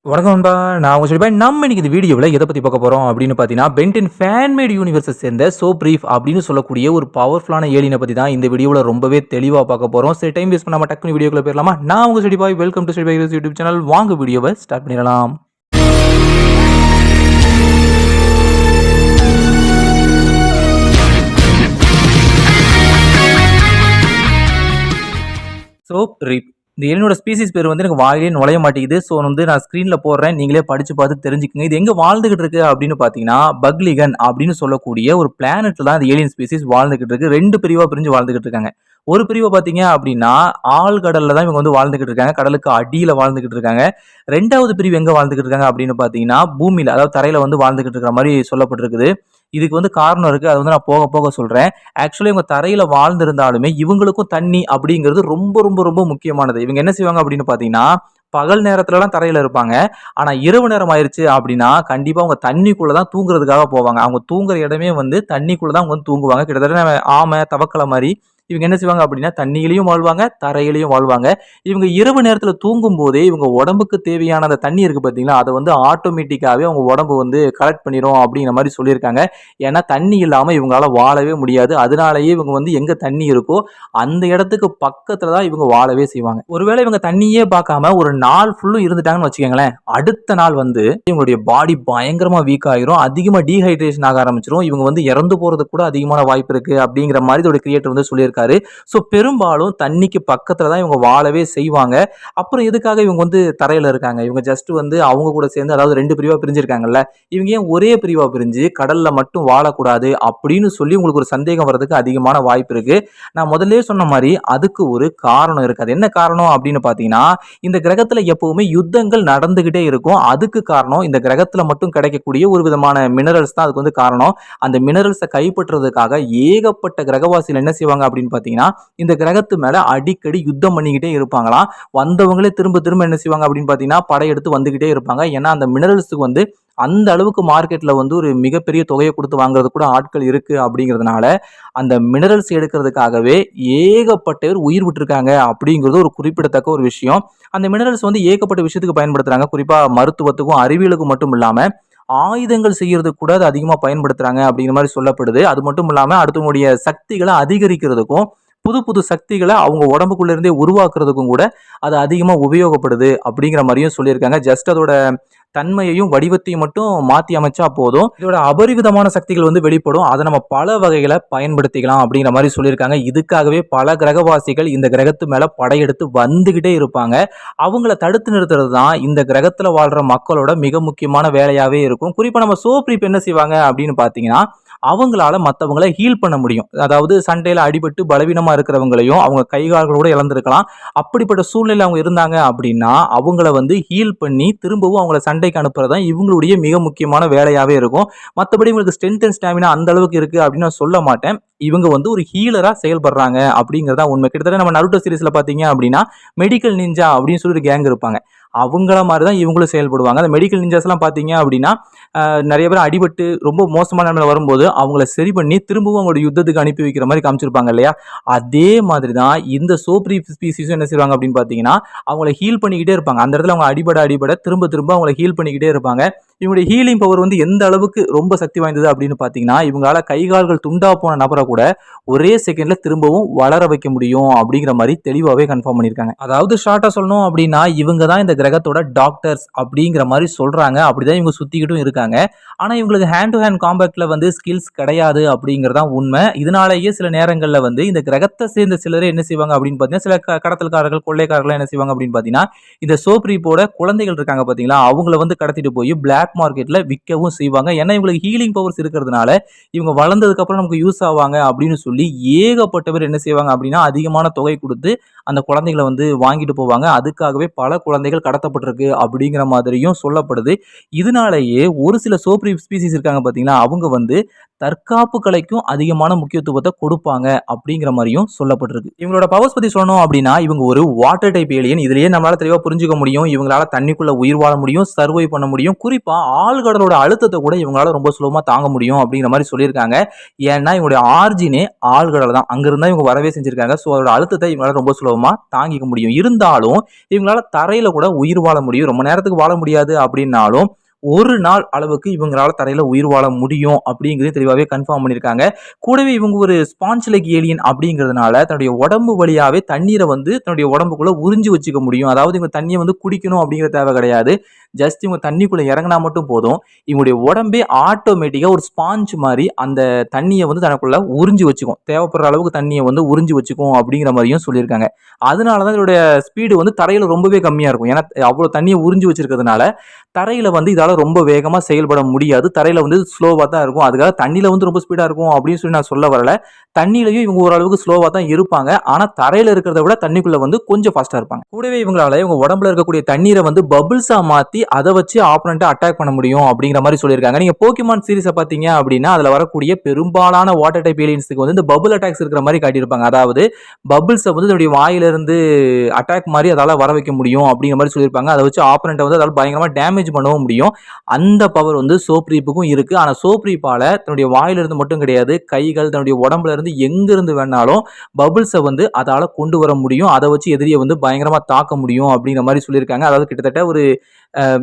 வணக்கம் நண்பா. நான் உங்க சொல்லிப்பேன். நம்ம இன்னைக்கு இந்த வீடியோவில் எதை பற்றி பார்க்க போகிறோம் அப்படின்னு பார்த்தீங்கன்னா, பென்டென் ஃபேன்மேட் யூனிவர்ஸை சேர்ந்த சோப்ரீஃப் அப்படின்னு சொல்லக்கூடிய ஒரு பவர்ஃபுல்லான ஏலியனை பற்றி தான் இந்த வீடியோவில் ரொம்பவே தெளிவாக பார்க்க போகிறோம். சரி, டைம் வேஸ்ட் பண்ணாமல் டக்குனு வீடியோக்குள்ள போயிடலாமா? நான் உங்கள் செடிபாய். வெல்கம் டு செடிபாய் யூடியூப் சேனல். வாங்க வீடியோவை ஸ்டார்ட் பண்ணிடலாம். சோப்ரீஃப் இந்த எலினோட ஸ்பீசிஸ் பேர் வந்து எனக்கு வாயிலே நுழைய மாட்டேங்குது. ஸோ நான் ஸ்க்ரீனில் போடுறேன், நீங்களே படித்து பார்த்து தெரிஞ்சுக்கங்க. இது எங்கே வாழ்ந்துகிட்டு இருக்கு அப்படின்னு பார்த்தீங்கன்னா, பக்லிகன் அப்படின்னு சொல்லக்கூடிய ஒரு பிளானெட்டில் தான் இந்த ஏலியன் ஸ்பீசிஸ் வாழ்ந்துகிட்டு இருக்கு. 2 பிரிவாக பிரிஞ்சு வாழ்ந்துகிட்டு இருக்காங்க. ஒரு பிரிவை பார்த்தீங்க அப்படின்னா, ஆழ்கடலில் தான் இவங்க வந்து வாழ்ந்துகிட்டு இருக்காங்க. கடலுக்கு அடியில் வாழ்ந்துகிட்டு இருக்காங்க. 2வது பிரிவு எங்கே வாழ்ந்துகிட்டு இருக்காங்க அப்படின்னு பார்த்தீங்கன்னா, பூமியில், அதாவது தரையில் வந்து வாழ்ந்துகிட்டு இருக்கிற மாதிரி சொல்லப்பட்டிருக்குது. இதுக்கு வந்து காரணம் இருக்குது. அது வந்து நான் போக போக சொல்கிறேன். ஆக்சுவலி இவங்க தரையில் வாழ்ந்திருந்தாலுமே இவங்களுக்கும் தண்ணி அப்படிங்கிறது ரொம்ப ரொம்ப ரொம்ப முக்கியமானது. இவங்க என்ன செய்வாங்க அப்படின்னு பார்த்தீங்கன்னா, பகல் நேரத்துலலாம் தரையில் இருப்பாங்க. ஆனால் இரவு நேரம் ஆயிடுச்சு அப்படின்னா கண்டிப்பாக அவங்க தண்ணிக்குள்ளே தான் தூங்குறதுக்காக போவாங்க. அவங்க தூங்குற இடமே வந்து தண்ணிக்குள்ளே தான் அவங்க வந்து தூங்குவாங்க. கிட்டத்தட்ட ஆமை தவக்கலை மாதிரி இவங்க என்ன செய்வாங்க அப்படின்னா, தண்ணியிலையும் வாழ்வாங்க, தரையிலையும் வாழ்வாங்க. இவங்க இரவு நேரத்தில் தூங்கும் போதே இவங்க உடம்புக்கு தேவையான அந்த தண்ணி இருக்கு பார்த்தீங்களா, அதை வந்து ஆட்டோமேட்டிக்காகவே அவங்க உடம்பு வந்து கலெக்ட் பண்ணிடும் அப்படிங்கிற மாதிரி சொல்லியிருக்காங்க. ஏன்னா தண்ணி இல்லாமல் இவங்களால வாழவே முடியாது. அதனாலேயே இவங்க வந்து எங்கே தண்ணி இருக்கோ அந்த இடத்துக்கு பக்கத்தில் தான் இவங்க வாழவே செய்வாங்க. ஒருவேளை இவங்க தண்ணியே பார்க்காம ஒரு நாள் ஃபுல்லும் இருந்துட்டாங்கன்னு வச்சுக்கோங்களேன், அடுத்த நாள் வந்து இவங்களுடைய பாடி பயங்கரமாக வீக் ஆகிரும், அதிகமாக டீஹைட்ரேஷன் ஆக ஆரம்பிச்சிடும். இவங்க வந்து இறந்து போகிறதுக்கு கூட அதிகமான வாய்ப்பு இருக்குது அப்படிங்கிற மாதிரி இதோட கிரியேட்டர் வந்து சொல்லியிருக்காரு. ஸோ பெரும்பாலும் தண்ணிக்கு பக்கத்தில் தான் இவங்க வாழவே செய்வாங்க. அப்புறம் எதுக்காக இவங்க வந்து தரையில் இருக்காங்க? இவங்க ஜஸ்ட் வந்து அவங்க கூட சேர்ந்து, அதாவது 2 பிரிவாக பிரிஞ்சிருக்காங்கல்ல, இவங்க ஏன் ஒரே பிரிவாக பிரிஞ்சு கடல்ல மட்டும் வாழக்கூடாது அப்படின்னு சொல்லி உங்களுக்கு ஒரு சந்தேகம் வர்றதுக்கு அதிகமான வாய்ப்பு இருக்கு. நான் முதல்ல சொன்ன மாதிரி அதுக்கு ஒரு காரணம் இருக்கு. அது என்ன காரணம் அப்படின்னு பார்த்தீங்கன்னா, இந்த கிரகத்தில் எப்பவுமே யுத்தங்கள் நடந்துகிட்டே இருக்கும். அதுக்கு காரணம் இந்த கிரகத்தில் மட்டும் கிடைக்கக்கூடிய ஒரு விதமான மினரல்ஸ் தான் அதுக்கு வந்து காரணம். அந்த மினரல்ஸை கைப்பற்றுறதுக்காக ஏகப்பட்ட கிரகவாசிகள் என்ன செய்வாங்க அப்படின்னு பார்த்தீங்கன்னா, இந்த கிரகத்து மேல அடிக்கடி யுத்தம் பண்ணிக்கிட்டே இருப்பாங்களாம். வந்தவங்களே திரும்ப திரும்ப என்ன செய்வாங்க அப்படின்னு பார்த்தீங்கன்னா, படையெடுத்து வந்துகிட்டே இருப்பாங்க. ஏன்னா அந்த மினரல்ஸுக்கு வந்து அந்த அளவுக்கு மார்க்கெட்ல வந்து ஒரு மிகப்பெரிய தொகையை கொடுத்து வாங்குறது கூட ஆட்கள் இருக்கு அப்படிங்கிறதுனால, அந்த மினரல்ஸ் எடுக்கிறதுக்காகவே ஏகப்பட்ட பேர் உயிர் விட்டுருக்காங்க அப்படிங்கிறது ஒரு குறிப்பிடத்தக்க ஒரு விஷயம். அந்த மினரல்ஸ் வந்து ஏகப்பட்ட விஷயத்துக்கு பயன்படுத்துறாங்க. குறிப்பா மருத்துவத்துக்கும் அறிவியலுக்கும் மட்டும் இல்லாம ஆயுதங்கள் செய்யறதுக்கு கூட அது அதிகமாக பயன்படுத்துறாங்க அப்படிங்கிற மாதிரி சொல்லப்படுது. அது மட்டும் இல்லாமல் அடுத்தவங்களுடைய சக்திகளை அதிகரிக்கிறதுக்கும், புது புது சக்திகளை அவங்க உடம்புக்குள்ள இருந்தே உருவாக்குறதுக்கும் கூட அது அதிகமாக உபயோகப்படுது அப்படிங்கிற மாதிரியும் சொல்லியிருக்காங்க. ஜஸ்ட் அதோட தன்மையையும் வடிவத்தையும் மட்டும் மாற்றி அமைச்சா போதும், இதோட அபரிவிதமான சக்திகள் வந்து வெளிப்படும். அதை நம்ம பல வகைகளை பயன்படுத்திக்கலாம் அப்படிங்கிற மாதிரி சொல்லியிருக்காங்க. இதுக்காகவே பல கிரகவாசிகள் இந்த கிரகத்து மேல படையெடுத்து வந்துகிட்டே இருப்பாங்க. அவங்கள தடுத்து நிறுத்துறது தான் இந்த கிரகத்துல வாழ்ற மக்களோட மிக முக்கியமான வேலையாவே இருக்கும். குறிப்பா நம்ம சோப்ரீப் என்ன செய்வாங்க அப்படின்னு பார்த்தீங்கன்னா, அவங்களால மற்றவங்களை ஹீல் பண்ண முடியும். அதாவது சண்டையில் அடிபட்டு பலவீனமா இருக்கிறவங்களையும் அவங்க கைகால்களோட இழந்திருக்கலாம். அப்படிப்பட்ட சூழ்நிலை அவங்க இருந்தாங்க அப்படின்னா அவங்கள வந்து ஹீல் பண்ணி திரும்பவும் அவங்கள சண்டைக்கு அனுப்புறது தான் இவங்களுடைய மிக முக்கியமான வேலையாவே இருக்கும். மற்றபடி இவங்களுக்கு ஸ்ட்ரென்த் அண்ட் ஸ்டாமினா அந்த அளவுக்கு இருக்கு அப்படின்னு நான் சொல்ல மாட்டேன். இவங்க வந்து ஒரு ஹீலரா செயல்படுறாங்க அப்படிங்கிறதா உண்மை. கிட்டத்தட்ட நம்ம நருட்டோ சீரிஸ்ல பாத்தீங்க அப்படின்னா, மெடிக்கல் நிஞ்சா அப்படின்னு சொல்லி ஒரு கேங் இருப்பாங்க. அவங்கள மாதிரி தான் இவங்களும் செயல்படுவாங்க. அந்த மெடிக்கல் நிஞ்சாஸ்லாம் பார்த்தீங்க அப்படின்னா, நிறைய பேர் அடிபட்டு ரொம்ப மோசமான நிலைமையில வரும்போது அவங்கள சரி பண்ணி திரும்பவும் அவங்களோட யுத்தத்துக்கு அனுப்பி வைக்கிற மாதிரி காமிச்சிருப்பாங்க இல்லையா? அதே மாதிரி தான் இந்த சோப்ரீஃப் ஸ்பீசிஸும் என்ன செய்வாங்க அப்படின்னு பார்த்தீங்கன்னா, அவங்கள ஹீல் பண்ணிக்கிட்டே இருப்பாங்க. அந்த இடத்துல அவங்க அடிபட திரும்ப திரும்ப அவங்கள ஹீல் பண்ணிக்கிட்டே இருப்பாங்க. இவங்களுடைய ஹீலிங் பவர் வந்து எந்த அளவுக்கு ரொம்ப சக்தி வாய்ந்தது அப்படின்னு பார்த்தீங்கன்னா, இவங்களால கை கால்கள் துண்டா போன நபரை கூட ஒரே செகண்ட்ல திரும்பவும் வளர வைக்க முடியும் அப்படிங்கிற மாதிரி தெளிவாகவே கன்ஃபார்ம் பண்ணியிருக்காங்க. அதாவது ஷார்ட்டா சொல்லணும் அப்படின்னா, இவங்க தான் இந்த கிரகத்தோட டாக்டர்ஸ் அப்படிங்கிற மாதிரி சொல்றாங்க. அப்படிதான் இவங்க சுத்திக்கிட்டும் இருக்காங்க. ஆனா இவங்களுக்கு ஹேண்ட் டு ஹேண்ட் காம்பேக்ட்ல வந்து ஸ்கில்ஸ் கிடையாது அப்படிங்கறதான் உண்மை. இதனாலேயே சில நேரங்கள்ல வந்து இந்த கிரகத்தை சேர்ந்த சிலரே என்ன செய்வாங்க அப்படின்னு பார்த்தீங்கன்னா, சில கடத்தல்காரர்கள் கொள்ளைக்காரர்கள் என்ன செய்வாங்க அப்படின்னு பார்த்தீங்கன்னா, இந்த சோப்ரீப்போட குழந்தைகள் இருக்காங்க பார்த்தீங்களா, அவங்கள வந்து கடத்திட்டு போய் பிளாக் மார்க்கெட்ல விற்கவும் செய்வாங்க. ஏன்னா இவங்களுக்கு ஹீலிங் பவர்ஸ் இருக்கிறதுனால இவங்க வளர்ந்ததுக்கு அப்புறம் நமக்கு யூஸ் ஆவாங்க அப்படின்னு சொல்லி ஏகப்பட்ட பேர் என்ன செய்வாங்க அப்படின்னா, அதிகமான தொகை கொடுத்து அந்த குழந்தைகளை வந்து வாங்கிட்டு போவாங்க. அதுக்காகவே பல குழந்தைகள் கடத்தப்பட்டிருக்கு அப்படிங்கிற மாதிரியும் சொல்லப்படுது. இதனாலேயே ஒரு சில சோப்ரீப் ஸ்பீசிஸ் இருக்காங்க பார்த்தீங்களா, அவங்க வந்து தற்காப்பு கலைக்கும் அதிகமான முக்கியத்துவத்தை கொடுப்பாங்க அப்படிங்கிற மாதிரியும் சொல்லப்பட்டிருக்கு. இவங்களோட பவர்ஸ் பத்தி சொல்லணும் அப்படின்னா, இவங்க ஒரு வாட்டர் டைப் ஏலியன். இதுலயே நம்மளால தெளிவா புரிஞ்சுக்க முடியும். இவங்களால தண்ணிக்குள்ள உயிர் வாழ முடியும், சர்வை பண்ண முடியும். குறிப்பா ஆழ்கடலோட அழுத்தத்தை கூட இவங்களால ரொம்ப சுலபமா தாங்க முடியும் அப்படிங்கிற மாதிரி சொல்லியிருக்காங்க. ஏன்னா இவங்களுடைய ஆர்ஜினே ஆழ்கடல் தான். அங்கிருந்தா இவங்க வரவே செஞ்சிருக்காங்க. ஸோ அதோட அழுத்தத்தை இவங்களால ரொம்ப சுலபமா தாங்கிக்க முடியும். இருந்தாலும் இவங்களால தரையில கூட உயிர் வாழ முடியும். ரொம்ப நேரத்துக்கு வாழ முடியாது அப்படின்னாலும் ஒரு நாள் அளவுக்கு இவங்களால தரையில உயிர் வாழ முடியும் அப்படிங்கிறது தெளிவாவே கன்ஃபார்ம் பண்ணியிருக்காங்க. கூடவே இவங்க ஒரு ஸ்பாஞ்ச் லைக் ஏலியன் அப்படிங்கிறதுனால தன்னுடைய உடம்பு வழியாவே தண்ணீரை வந்து தன்னுடைய உடம்புக்குள்ள உறிஞ்சி வச்சுக்க முடியும். அதாவது இவங்க தண்ணியை வந்து குடிக்கணும் அப்படிங்கிற தேவை கிடையாது. ஜஸ்ட் இவங்க தண்ணிக்குள்ள இறங்கினா மட்டும் போதும். இவங்களுடைய உடம்பே ஆட்டோமேட்டிக்கா ஒரு ஸ்பாஞ்ச் மாதிரி அந்த தண்ணியை வந்து தனக்குள்ள உறிஞ்சி வச்சுக்கும். தேவைப்படுற அளவுக்கு தண்ணியை வந்து உறிஞ்சி வச்சுக்கும் அப்படிங்கிற மாதிரியும் சொல்லியிருக்காங்க. அதனாலதான் இதோட ஸ்பீடு வந்து தரையில ரொம்பவே கம்மியா இருக்கும். ஏன்னா அவ்வளவு தண்ணியை உறிஞ்சி வச்சிருக்கிறதுனால தரையில வந்து இதால ரொம்ப வேகமா செயல்பட முடியாது. தரையில வந்து ஸ்லோவா தான் இருக்கும். அதுக்காக தண்ணியில வந்து ரொம்ப ஸ்பீடா இருக்கும் அப்படின்னு சொல்லி நான் சொல்ல வரல. தண்ணியிலயும் இவங்க ஓரளவுக்கு ஸ்லோவா தான் இருப்பாங்க. ஆனா தரையில இருக்கிறத விட தண்ணிக்குள்ள வந்து கொஞ்சம் ஃபாஸ்டா இருப்பாங்க. கூடவே இவங்களால இவங்க உடம்புல இருக்கக்கூடிய தண்ணீரை வந்து பபிள்ஸா மாத்தி அதை வச்சு ஆப்போனண்ட்டை அட்டாக் பண்ண முடியும் அப்படிங்கிற மாதிரி சொல்லியிருக்காங்க. நீங்க போக்கிமான் சீரிஸை பார்த்தீங்க அப்படின்னா அதுல வரக்கூடிய பெரும்பாலான வாட்டர் டைப் ஏலியன்ஸுக்கு வந்து இந்த பபுள் அட்டாக்ஸ் இருக்கிற மாதிரி காட்டியிருப்பாங்க. அதாவது பபிள்ஸை வந்து தன்னுடைய வாயிலிருந்து அட்டாக் மாதிரி அதால வர வைக்க முடியும் அப்படிங்கிற மாதிரி சொல்லியிருப்பாங்க. அதை வச்சு ஆப்போனண்ட்டை வந்து அதால பயங்கரமா டேமேஜ் பண்ணவும் முடியும். அந்த பவர் வந்து சோப்ரீப்புக்கும் இருக்கு. ஆனா சோப்ரீப்பால தன்னுடைய வாயிலிருந்து மட்டும் கிடையாது, கைகள் தன்னுடைய உடம்புல இருந்து எங்க இருந்து வேணாலும் பபிள்ஸை வந்து அதால கொண்டு வர முடியும். அதை வச்சு எதிரியை வந்து பயங்கரமா தாக்க முடியும் அப்படிங்கிற மாதிரி சொல்லியிருக்காங்க. அதாவது கிட்டத்தட்ட ஒரு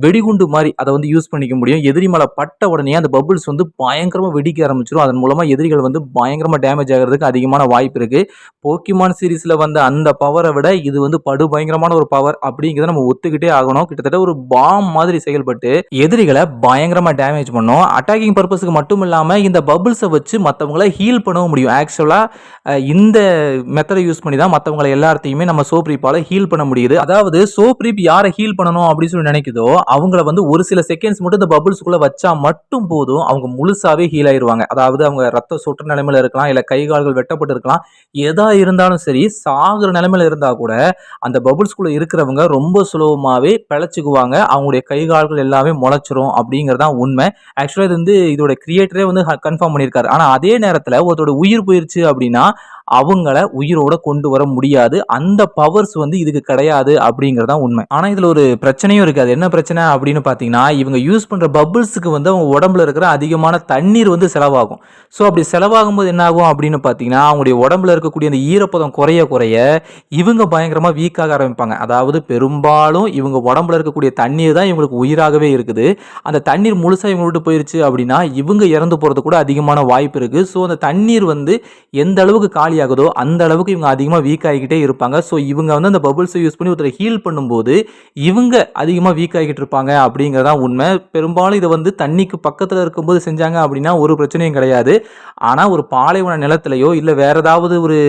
வெடிகுண்டு மாதிரி அதை வந்து யூஸ் பண்ணிக்க முடியும். எதிரி மேல பட்ட உடனே அந்த பபிள்ஸ் வந்து பயங்கரமா வெடிக்க ஆரம்பிச்சிடும். அதன் மூலமா எதிரிகள் வந்து பயங்கரமா டேமேஜ் ஆகிறதுக்கு அதிகமான வாய்ப்பு இருக்கு. போக்கிமான் சீரிஸ்ல வந்த அந்த பவரை விட இது வந்து படு பயங்கரமான ஒரு பவர் அப்படிங்கிறத நம்ம ஒத்துக்கிட்டே ஆகணும். கிட்டத்தட்ட ஒரு பாம் மாதிரி செயல்பட்டு எதிரிகளை பயங்கரமா டேமேஜ் பண்ணும். அட்டாக்கிங் பர்பஸ்க்கு மட்டும் இல்லாம இந்த பபிள்ஸை வச்சு மற்றவங்களை ஹீல் பண்ணவும் முடியும். ஆக்சுவலா இந்த மெத்தடை யூஸ் பண்ணி தான் மற்றவங்களை எல்லாத்தையுமே நம்ம சோப்ரீப்பால ஹீல் பண்ண முடியுது. அதாவது சோப்ரீப் யாரை ஹீல் பண்ணணும் அப்படின்னு சொல்லி நினைக்குதோ அவங்கள வந்து ஒரு சில செகண்ட்ஸ் மட்டும் இந்த பபிள்ஸ்குள்ள வச்சா மட்டும் போதும் அவங்க முழுசாவே ஹீல் ஆயிருவாங்க. அதாவது அவங்க ரத்த சொட்டு நிலைமையில இருக்கலாம், இல்ல கை கால்கள் வெட்டப்பட்டு இருக்கலாம், எதா இருந்தாலும் சரி சாகுற நிலைமையில இருந்தா கூட அந்த பபிள்ஸ்குள்ள இருக்கிறவங்க ரொம்ப சுலபமாவே பிழைச்சுக்குவாங்க. அவங்களுடைய கை கால்கள் எல்லாமே முளைச்சிரும் அப்படிங்கறதான் உண்மை. ஆக்சுவலா இது வந்து இதோட கிரியேட்டரே வந்து கன்ஃபார்ம் பண்ணியிருக்காரு. ஆனா அதே நேரத்துல ஒருத்தரோட உயிர் போயிருச்சு அப்படின்னா அவங்கள உயிரோட கொண்டு வர முடியாது. அந்த பவர்ஸ் வந்து இதுக்கு கிடையாது அப்படிங்கறதான் உண்மை. ஆனா இதுல ஒரு பிரச்சனையும் இருக்கு. அது என்ன பிரச்சனை அப்படின்னு பாத்தீங்கன்னா இவங்க யூஸ் பண்ற பபிள்ஸுக்கு வந்து அவங்க உடம்புல இருக்கிற அதிகமான தண்ணீர் வந்து செலவாகும். ஸோ அப்படி செலவாகும் போது என்ன ஆகும் அப்படின்னு பாத்தீங்கன்னா அவங்களுடைய உடம்புல இருக்கக்கூடிய அந்த ஈரப்பதம் குறைய குறைய இவங்க பயங்கரமா வீக்காக ஆரம்பிப்பாங்க. அதாவது பெரும்பாலும் இவங்க உடம்புல இருக்கக்கூடிய தண்ணீர் தான் இவங்களுக்கு உயிராகவே இருக்குது. அந்த தண்ணீர் முழுசா இவங்க விட்டு போயிருச்சு அப்படின்னா இவங்க இறந்து போறது கூட அதிகமான வாய்ப்பு இருக்கு. ஸோ அந்த தண்ணீர் வந்து எந்த அளவுக்கு காலி ஆகுதோ அந்த அளவுக்கு இவங்க அதிகமா வீக் ஆகிக்கிட்டே இருப்பாங்க. ஸோ இவங்க வந்து அந்த பபிள்ஸை யூஸ் பண்ணி ஒருத்தரை ஹீல் பண்ணும்போது இவங்க அதிகமா வீக் ஆகிட்டு இருப்பாங்க அப்படிங்கிறதா உண்மை. பெரும்பாலும் இதை வந்து தண்ணிக்கு பக்கத்தில் இருக்கும்போது செஞ்சாங்க அப்படின்னா ஒரு பிரச்சனையும் கிடையாது. ஆனால் ஒரு பாலைவன நிலத்திலையோ இல்லை வேற ஏதாவது ஒரு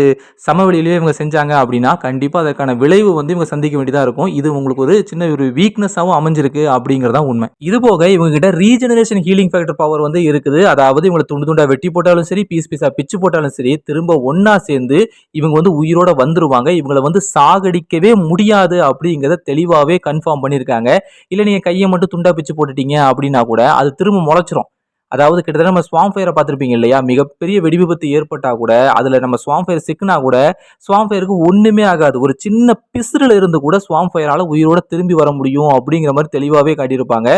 சமவெளியிலையோ இவங்க செஞ்சாங்க அப்படின்னா கண்டிப்பாக அதற்கான விளைவு வந்து இவங்க சந்திக்க வேண்டியதாக இருக்கும். இது உங்களுக்கு ஒரு சின்ன ஒரு வீக்னஸாகவும் அமைஞ்சிருக்கு அப்படிங்கிறதா உண்மை. இது போக இவங்க கிட்ட ரீஜெனரேஷன் ஹீலிங் ஃபேக்டர் பவர் வந்து இருக்குது. அதாவது இவங்களை துண்டு துண்டா வெட்டி போட்டாலும் சரி, பீஸ் பீஸா பிச்சு போட்டாலும் சரி, திரும்ப ஒன்னா சேர்ந்து இவங்க வந்து உயிரோட வந்துருவாங்க. இவங்களை வந்து சாகடிக்கவே முடியாது அப்படிங்கிறத தெளிவாவே கன்ஃபார்ம் பண்ணியிருக்காங்க. இல்ல நீங்க கையை மட்டும் துண்டா பிச்சு போட்டுட்டீங்க அப்படின்னா கூட அது திரும்ப முளைச்சிரும். அதாவது கிட்டத்தட்ட நம்ம ஸ்வாம் ஃபயரை பார்த்துருப்பீங்க இல்லையா? மிகப்பெரிய வெடி விபத்து ஏற்பட்டா கூட அதுல நம்ம ஸ்வாம் ஃபயர் சிக்கினா கூட ஸ்வாம் ஃபயருக்கு ஒண்ணுமே ஆகாது. ஒரு சின்ன பிசுறுல இருந்து கூட ஸ்வாம் ஃபயரால உயிரோட திரும்பி வர முடியும் அப்படிங்கிற மாதிரி தெளிவாவே காட்டியிருப்பாங்க.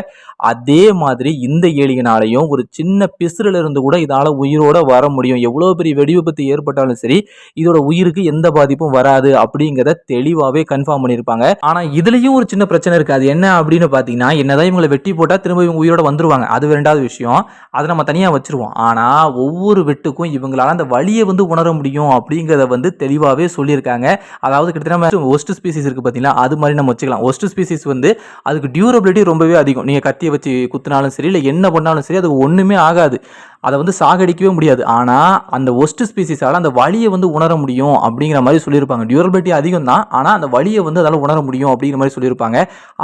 அதே மாதிரி இந்த ஏலியனாலையும் ஒரு சின்ன பிசுறுல இருந்து கூட இதால உயிரோட வர முடியும். எவ்வளவு பெரிய வெடி விபத்து ஏற்பட்டாலும் சரி இதோட உயிருக்கு எந்த பாதிப்பும் வராது அப்படிங்கிறத தெளிவாவே கன்ஃபார்ம் பண்ணியிருப்பாங்க. ஆனா இதுலயும் ஒரு சின்ன பிரச்சனை இருக்கு. அது என்ன அப்படின்னு பாத்தீங்கன்னா என்னதான் இவங்களை வெட்டி போட்டா திரும்ப இவங்க உயிரோட வந்துருவாங்க. அது ரெண்டாவது விஷயம். அதை நம்ம தனியாக வச்சிருவோம். ஆனால் ஒவ்வொரு வெட்டுக்கும் இவங்களால அந்த வலியை வந்து உணர முடியும் அப்படிங்கிறத வந்து தெளிவாகவே சொல்லியிருக்காங்க. அதாவது கிட்டத்தட்ட நம்ம ஒஸ்ட் ஸ்பீசிஸ் இருக்குது பார்த்தீங்களா, அது மாதிரி நம்ம வச்சுக்கலாம். ஒஸ்ட் ஸ்பீசிஸ் வந்து அதுக்கு டியூரபிலிட்டி ரொம்பவே அதிகம். நீங்கள் கத்தியை வச்சு குத்துனாலும் சரி இல்லை என்ன பண்ணாலும் சரி அது ஒன்றுமே ஆகாது. அதை வந்து சாகடிக்கவே முடியாது. ஆனால் அந்த ஒஸ்ட் ஸ்பீசிஸால் அந்த வலியை வந்து உணர முடியும் அப்படிங்கிற மாதிரி சொல்லியிருப்பாங்க. டியூரபிலிட்டி அதிகம் தான், ஆனால் அந்த வலியை வந்து அதால் உணர முடியும் அப்படிங்கிற மாதிரி சொல்லியிருப்பாங்க.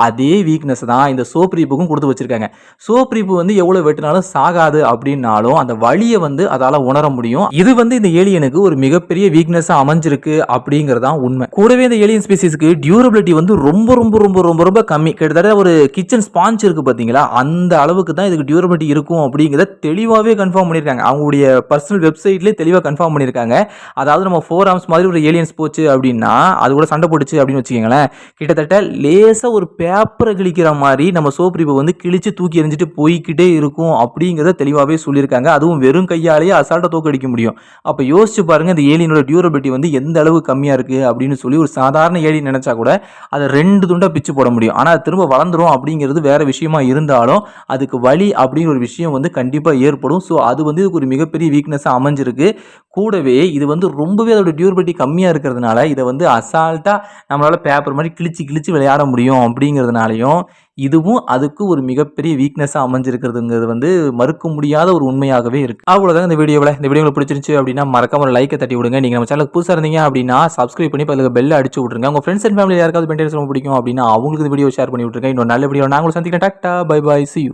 அதே வீக்னஸ் தான் இந்த சோப்ரீப்புக்கும் கொடுத்து வச்சிருக்காங்க. சோப்ரீப்பு வந்து எவ்வளோ வெட்டினாலும் சாகாது அப்படின்னாலும் அந்த வலியை வந்து அதால் உணர முடியும். இது வந்து இந்த ஏலியனுக்கு ஒரு மிகப்பெரிய வீக்னஸாக அமைஞ்சிருக்கு அப்படிங்கிறதான் உண்மை. கூடவே இந்த ஏலியன் ஸ்பீசிஸ்க்கு டியூரபிலிட்டி வந்து ரொம்ப ரொம்ப ரொம்ப ரொம்ப ரொம்ப கம்மி. கிட்டத்தட்ட ஒரு கிச்சன் ஸ்பாஞ்ச் இருக்குது பார்த்தீங்களா, அந்த அளவுக்கு தான் இதுக்கு டியூரபிலிட்டி இருக்கும் அப்படிங்கிறத தெளிவாகவே கன்ஃபார்ம் பண்ணியிருக்காங்க. அவங்களுடைய பர்சனல் வெப்சைட்லேயே தெளிவாக கன்ஃபார்ம் பண்ணியிருக்காங்க. அதாவது நம்ம 4 ஆர்ம்ஸ் மாதிரி ஒரு ஏலியன்ஸ் போச்சு அப்படின்னா, அது கூட சண்டை போட்டுச்சு அப்படின்னு வச்சுக்கோங்களேன், கிட்டத்தட்ட லேசாக ஒரு பேப்பரை கிழிக்கிற மாதிரி நம்ம சோப் ரிப்பை வந்து கிழிச்சு தூக்கி எறிஞ்சிட்டு போய்க்கிட்டே இருக்கும் அப்படிங்கிறத தெளிவாகவே சொல்லியிருக்காங்க. அதுவும் வெறும் கையாலேயே அசால்ட்டாக தோக்கடிக்க முடியும். அப்போ யோசிச்சு பாருங்க, இந்த ஏலியனோட டியூரபிலிட்டி வந்து எந்த அளவு கம்மியாக இருக்குது அப்படின்னு சொல்லி ஒரு சாதாரண ஏலியன் நினச்சா கூட அதை 2 துண்டாக பிச்சு போட முடியும். ஆனால் அது திரும்ப வளர்ந்துரும் அப்படிங்கிறது வேற விஷயமா இருந்தாலும் அதுக்கு வலி அப்படிங்கிற ஒரு விஷயம் வந்து கண்டிப்பாக ஏற்படும். ஸோ அது வந்து ஒரு மிகப்பெரிய வீக்னஸாக அமைஞ்சிருக்கு. கூடவே இது வந்து ரொம்பவே அதோட டியூரபிலிட்டி கம்மியாக இருக்கிறதுனால இதை வந்து அசால்ட்டாக நம்மளால் பேப்பர் மாதிரி கிழிச்சு கிழிச்சு விளையாட முடியும் அப்படிங்கிறதுனாலையும் இதுவும் அதுக்கு ஒரு மிகப்பெரிய வீக்னஸாக அமைஞ்சிருக்கிறதுங்கிறது வந்து மறுக்க முடியாத ஒரு உண்மையாகவே இருக்குது. அவ்வளோதான் இந்த வீடியோ உங்களுக்கு பிடிச்சிருந்துச்சு அப்படின்னா மறக்காம ஒரு லைக்கை தட்டி விடுங்க. நீங்கள் நம்ம சேனலுக்கு புதுசாக இருந்தீங்க அப்படின்னா சப்ஸ்கிரைப் பண்ணி அதில் பெல்லை அடிச்சு விட்ருங்க. உங்கள் ஃப்ரெண்ட்ஸ் அண்ட் ஃபேமிலி யாருக்காவது மெயின்டெனன்ஸ் ரொம்ப பிடிக்கும் அப்படின்னா அவங்களுக்கு இந்த வீடியோ ஷேர் பண்ணி விட்ருங்க. இன்னொரு நல்ல வீடியோ நாங்களும் சந்திக்கிறேன். டாட்டா பை பை, see you.